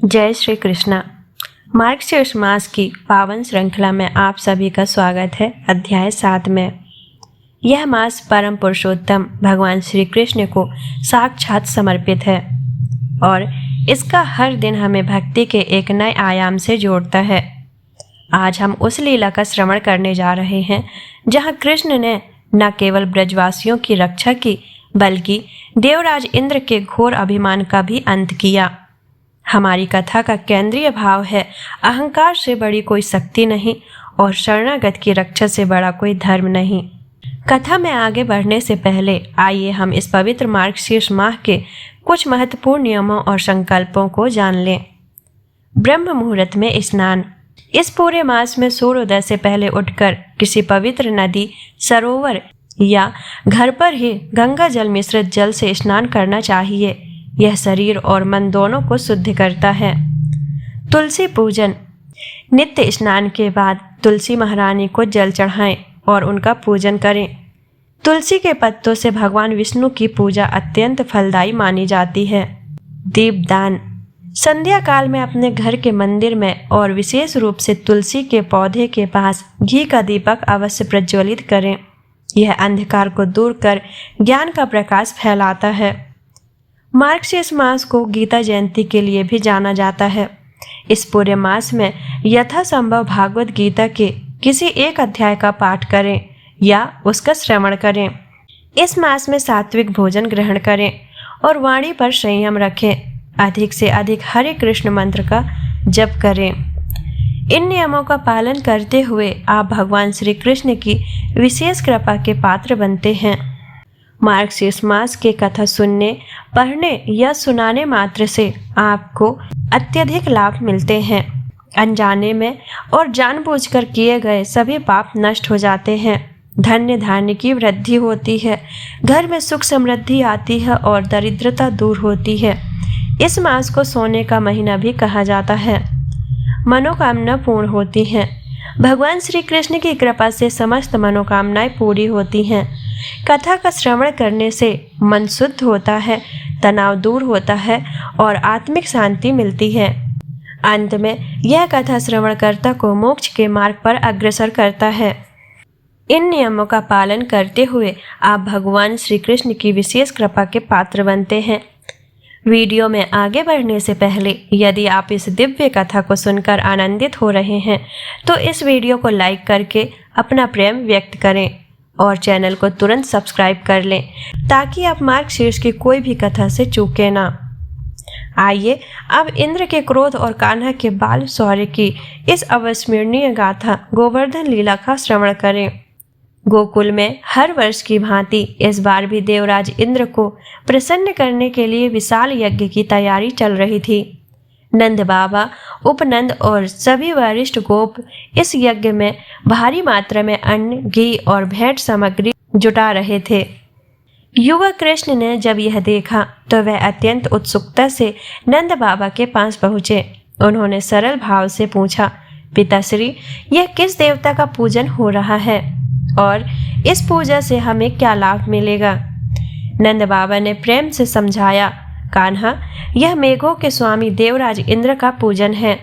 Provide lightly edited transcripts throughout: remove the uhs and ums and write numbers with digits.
जय श्री कृष्णा। मार्गशीर्ष मास की पावन श्रृंखला में आप सभी का स्वागत है। अध्याय 7 में यह मास परम पुरुषोत्तम भगवान श्री कृष्ण को साक्षात समर्पित है और इसका हर दिन हमें भक्ति के एक नए आयाम से जोड़ता है। आज हम उस लीला का श्रवण करने जा रहे हैं जहां कृष्ण ने न केवल ब्रजवासियों की रक्षा की बल्कि देवराज इंद्र के घोर अभिमान का भी अंत किया। हमारी कथा का केंद्रीय भाव है अहंकार से बड़ी कोई शक्ति नहीं और शरणागत की रक्षा से बड़ा कोई धर्म नहीं। कथा में आगे बढ़ने से पहले आइए हम इस पवित्र मार्गशीर्ष माह के कुछ महत्वपूर्ण नियमों और संकल्पों को जान लें। ब्रह्म मुहूर्त में स्नान। इस पूरे मास में सूर्योदय से पहले उठकर किसी पवित्र नदी, सरोवर या घर पर ही गंगा जल मिश्रित जल से स्नान करना चाहिए। यह शरीर और मन दोनों को शुद्ध करता है। तुलसी पूजन। नित्य स्नान के बाद तुलसी महारानी को जल चढ़ाएं और उनका पूजन करें। तुलसी के पत्तों से भगवान विष्णु की पूजा अत्यंत फलदायी मानी जाती है। दीपदान। संध्या काल में अपने घर के मंदिर में और विशेष रूप से तुलसी के पौधे के पास घी का दीपक अवश्य प्रज्वलित करें। यह अंधकार को दूर कर ज्ञान का प्रकाश फैलाता है। मार्गशीर्ष मास को गीता जयंती के लिए भी जाना जाता है। इस पूरे मास में यथासंभव भागवत गीता के किसी एक अध्याय का पाठ करें या उसका श्रवण करें। इस मास में सात्विक भोजन ग्रहण करें और वाणी पर संयम रखें। अधिक से अधिक हरे कृष्ण मंत्र का जप करें। इन नियमों का पालन करते हुए आप भगवान श्री कृष्ण की विशेष कृपा के पात्र बनते हैं। मार्गशीर्ष मास की कथा सुनने, पढ़ने या सुनाने मात्र से आपको अत्यधिक लाभ मिलते हैं। अनजाने में और जानबूझकर किए गए सभी पाप नष्ट हो जाते हैं। धन्य धान्य की वृद्धि होती है, घर में सुख समृद्धि आती है और दरिद्रता दूर होती है। इस मास को सोने का महीना भी कहा जाता है। मनोकामना पूर्ण होती हैं। भगवान श्री कृष्ण की कृपा से समस्त मनोकामनाएं पूरी होती हैं। कथा का श्रवण करने से मन शुद्ध होता है, तनाव दूर होता है और आत्मिक शांति मिलती है। अंत में यह कथा श्रवणकर्ता को मोक्ष के मार्ग पर अग्रसर करता है। इन नियमों का पालन करते हुए आप भगवान श्री कृष्ण की विशेष कृपा के पात्र बनते हैं। वीडियो में आगे बढ़ने से पहले यदि आप इस दिव्य कथा को सुनकर आनंदित हो रहे हैं तो इस वीडियो को लाइक करके अपना प्रेम व्यक्त करें और चैनल को तुरंत सब्सक्राइब कर लें ताकि आप मार्गशीर्ष की कोई भी कथा से चूके ना। आइए अब इंद्र के क्रोध और कान्हा के बाल शौर्य की इस अविस्मरणीय गाथा गोवर्धन लीला का श्रवण करें। गोकुल में हर वर्ष की भांति इस बार भी देवराज इंद्र को प्रसन्न करने के लिए विशाल यज्ञ की तैयारी चल रही थी। नंद बाबा, उपनंद और सभी वरिष्ठ गोप इस यज्ञ में भारी मात्रा में अन्न, घी और भेंट सामग्री जुटा रहे थे। युवा कृष्ण ने जब यह देखा तो वह अत्यंत उत्सुकता से नंद बाबा के पास पहुँचे। उन्होंने सरल भाव से पूछा, पिताश्री, यह किस देवता का पूजन हो रहा है और इस पूजा से हमें क्या लाभ मिलेगा? नंद बाबा ने प्रेम से समझाया, कान्हा, यह मेघों के स्वामी देवराज इंद्र का पूजन है।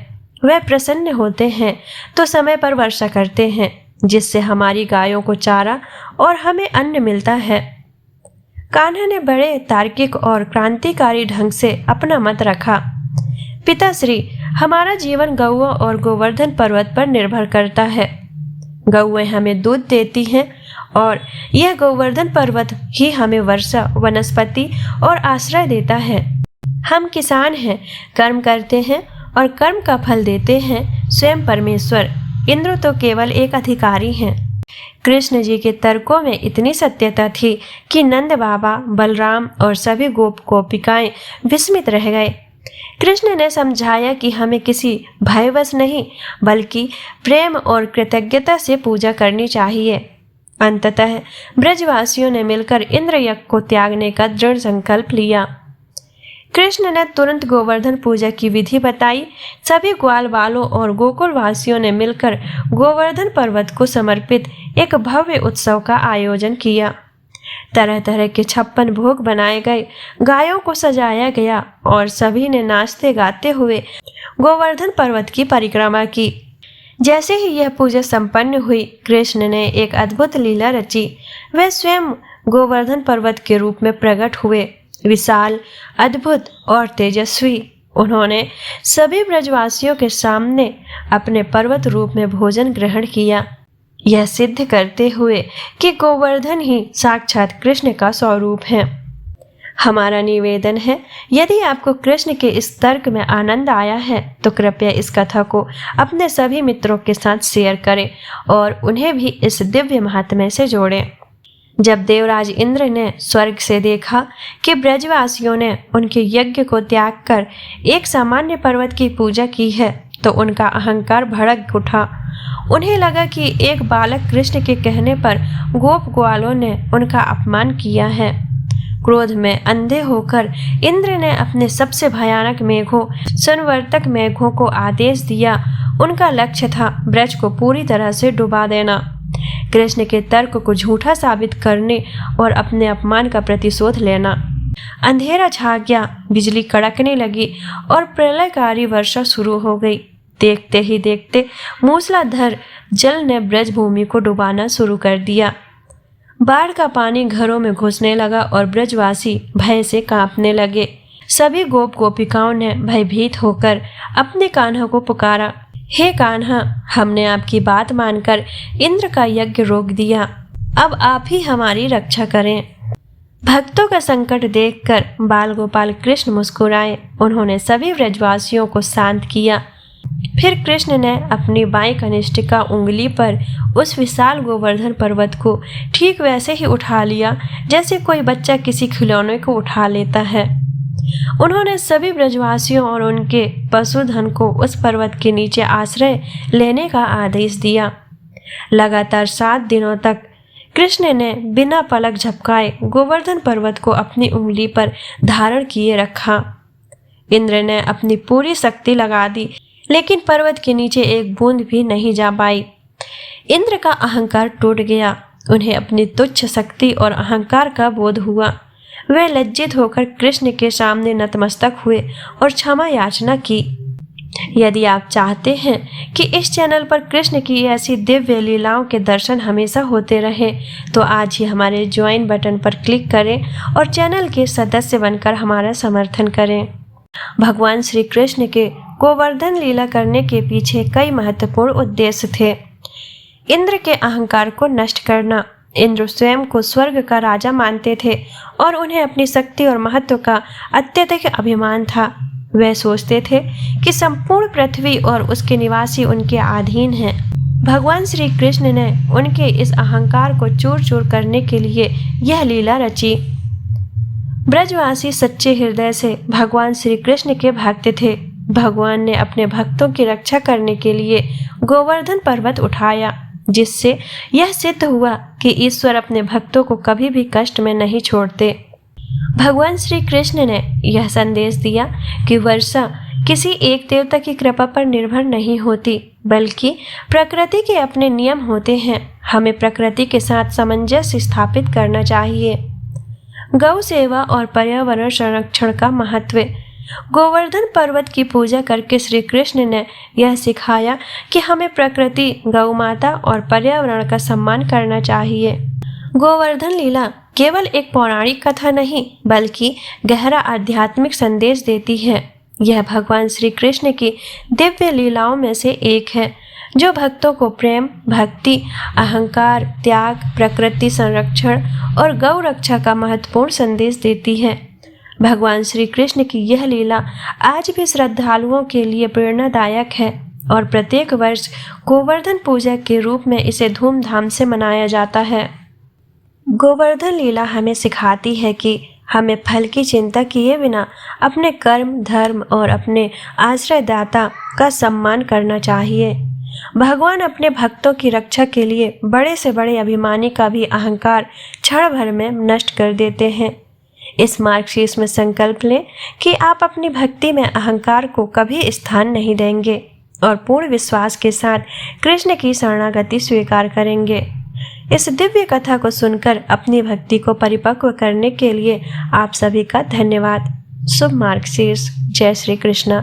वह प्रसन्न होते हैं तो समय पर वर्षा करते हैं जिससे हमारी गायों को चारा और हमें अन्न मिलता है। कान्हा ने बड़े तार्किक और क्रांतिकारी ढंग से अपना मत रखा। पिताश्री, हमारा जीवन गौओं और गोवर्धन पर्वत पर निर्भर करता है। गौएं हमें दूध देती हैं और यह गोवर्धन पर्वत ही हमें वर्षा, वनस्पति और आश्रय देता है। हम किसान हैं, कर्म करते हैं और कर्म का फल देते हैं स्वयं परमेश्वर। इंद्र तो केवल एक अधिकारी हैं। कृष्ण जी के तर्कों में इतनी सत्यता थी कि नंद बाबा, बलराम और सभी गोप गोपिकाएं विस्मित रह गए। कृष्ण ने समझाया कि हमें किसी भयवश नहीं बल्कि प्रेम और कृतज्ञता से पूजा करनी चाहिए। अंततः ब्रजवासियों ने मिलकर इंद्र यज्ञ को त्यागने का दृढ़ संकल्प लिया। कृष्ण ने तुरंत गोवर्धन पूजा की विधि बताई। सभी ग्वाल बालों और गोकुल वासियों ने मिलकर गोवर्धन पर्वत को समर्पित एक भव्य उत्सव का आयोजन किया। तरह तरह के 56 भोग बनाए गए, गायों को सजाया गया और सभी ने नाचते गाते हुए गोवर्धन पर्वत की परिक्रमा की। जैसे ही यह पूजा संपन्न हुई, कृष्ण ने एक अद्भुत लीला रची। वे स्वयं गोवर्धन पर्वत के रूप में प्रकट हुए, विशाल, अद्भुत और तेजस्वी। उन्होंने सभी ब्रजवासियों के सामने अपने पर्वत रूप में भोजन ग्रहण किया, यह सिद्ध करते हुए कि गोवर्धन ही साक्षात कृष्ण का स्वरूप है। हमारा निवेदन है, यदि आपको कृष्ण के इस तर्क में आनंद आया है तो कृपया इस कथा को अपने सभी मित्रों के साथ शेयर करें और उन्हें भी इस दिव्य महात्म्य से जोड़ें। जब देवराज इंद्र ने स्वर्ग से देखा कि ब्रजवासियों ने उनके यज्ञ को त्याग कर एक सामान्य पर्वत की पूजा की है, तो उनका अहंकार भड़क उठा। उन्हें लगा कि एक बालक कृष्ण के कहने पर गोप ग्वालों ने उनका अपमान किया है। क्रोध में अंधे होकर इंद्र ने अपने सबसे भयानक मेघों, संवर्तक मेघों को आदेश दिया। उनका लक्ष्य था ब्रज को पूरी तरह से डुबा देना, कृष्ण के तर्क को झूठा साबित करने और अपने अपमान का प्रतिशोध लेना। अंधेरा छा गया, बिजली कड़कने लगी और प्रलयकारी वर्षा शुरू हो गई। देखते ही देखते मूसलाधार जल ने ब्रज भूमि को डुबाना शुरू कर दिया। बाढ़ का पानी घरों में घुसने लगा और ब्रजवासी भय से कांपने लगे। सभी गोप गोपिकाओं ने भयभीत होकर अपने कान्हा को पुकारा, हे कान्हा, हमने आपकी बात मानकर इंद्र का यज्ञ रोक दिया, अब आप ही हमारी रक्षा करें। भक्तों का संकट देखकर बाल गोपाल कृष्ण मुस्कुराए। उन्होंने सभी ब्रजवासियों को शांत किया। फिर कृष्ण ने अपनी बाईं कनिष्ठिका उंगली पर उस विशाल गोवर्धन पर्वत को ठीक वैसे ही उठा लिया जैसे कोई बच्चा किसी खिलौने को उठा लेता है। उन्होंने सभी ब्रजवासियों और उनके पशुधन को उस पर्वत के नीचे आश्रय लेने का आदेश दिया। लगातार 7 दिनों तक कृष्ण ने बिना पलक झपकाए गोवर्धन पर्वत को अपनी उंगली पर धारण किए रखा। इंद्र ने अपनी पूरी शक्ति लगा दी, लेकिन पर्वत के नीचे एक बूंद भी नहीं जा पाई। इंद्र का अहंकार टूट गया। उन्हें अपनी तुच्छ शक्ति और अहंकार का बोध हुआ। वे लज्जित होकर कृष्ण के सामने नतमस्तक हुए और क्षमा याचना की। यदि आप चाहते हैं कि इस चैनल पर कृष्ण की ऐसी दिव्य लीलाओं के दर्शन हमेशा होते रहे, तो आज ही हमारे ज्वाइन बटन पर क्लिक करें और चैनल के सदस्य बनकर हमारा समर्थन करें। भगवान श्री कृष्ण के गोवर्धन लीला करने के पीछे कई महत्वपूर्ण उद्देश्य थे। इंद्र के अहंकार को नष्ट करना। इंद्र स्वयं को स्वर्ग का राजा मानते थे और उन्हें अपनी शक्ति और महत्व का अत्यधिक अभिमान था। वे सोचते थे कि संपूर्ण पृथ्वी और उसके निवासी उनके अधीन हैं। भगवान श्री कृष्ण ने उनके इस अहंकार को चूर चूर करने के लिए यह लीला रची। ब्रजवासी सच्चे हृदय से भगवान श्री कृष्ण के भक्त थे। भगवान ने अपने भक्तों की रक्षा करने के लिए गोवर्धन पर्वत उठाया, जिससे यह सिद्ध हुआ कि ईश्वर अपने भक्तों को कभी भी कष्ट में नहीं छोड़ते। भगवान श्री कृष्ण ने यह संदेश दिया कि वर्षा किसी एक देवता की कृपा पर निर्भर नहीं होती, बल्कि प्रकृति के अपने नियम होते हैं। हमें प्रकृति के साथ सामंजस्य स्थापित करना चाहिए। गौ सेवा और पर्यावरण संरक्षण का महत्व। गोवर्धन पर्वत की पूजा करके श्री कृष्ण ने यह सिखाया कि हमें प्रकृति, गौ माता और पर्यावरण का सम्मान करना चाहिए। गोवर्धन लीला केवल एक पौराणिक कथा नहीं, बल्कि गहरा आध्यात्मिक संदेश देती है। यह भगवान श्री कृष्ण की दिव्य लीलाओं में से एक है, जो भक्तों को प्रेम, भक्ति, अहंकार, त्याग, प्रकृति संरक्षण और गौ रक्षा का महत्वपूर्ण संदेश देती है। भगवान श्री कृष्ण की यह लीला आज भी श्रद्धालुओं के लिए प्रेरणादायक है और प्रत्येक वर्ष गोवर्धन पूजा के रूप में इसे धूमधाम से मनाया जाता है। गोवर्धन लीला हमें सिखाती है कि हमें फल की चिंता किए बिना अपने कर्म, धर्म और अपने आश्रयदाता का सम्मान करना चाहिए। भगवान अपने भक्तों की रक्षा के लिए बड़े से बड़े अभिमानी का भी अहंकार क्षण भर में नष्ट कर देते हैं। इस मार्गशीर्ष में संकल्प लें कि आप अपनी भक्ति में अहंकार को कभी स्थान नहीं देंगे और पूर्ण विश्वास के साथ कृष्ण की शरणागति स्वीकार करेंगे। इस दिव्य कथा को सुनकर अपनी भक्ति को परिपक्व करने के लिए आप सभी का धन्यवाद। शुभ मार्गशीर्ष। जय श्री कृष्ण।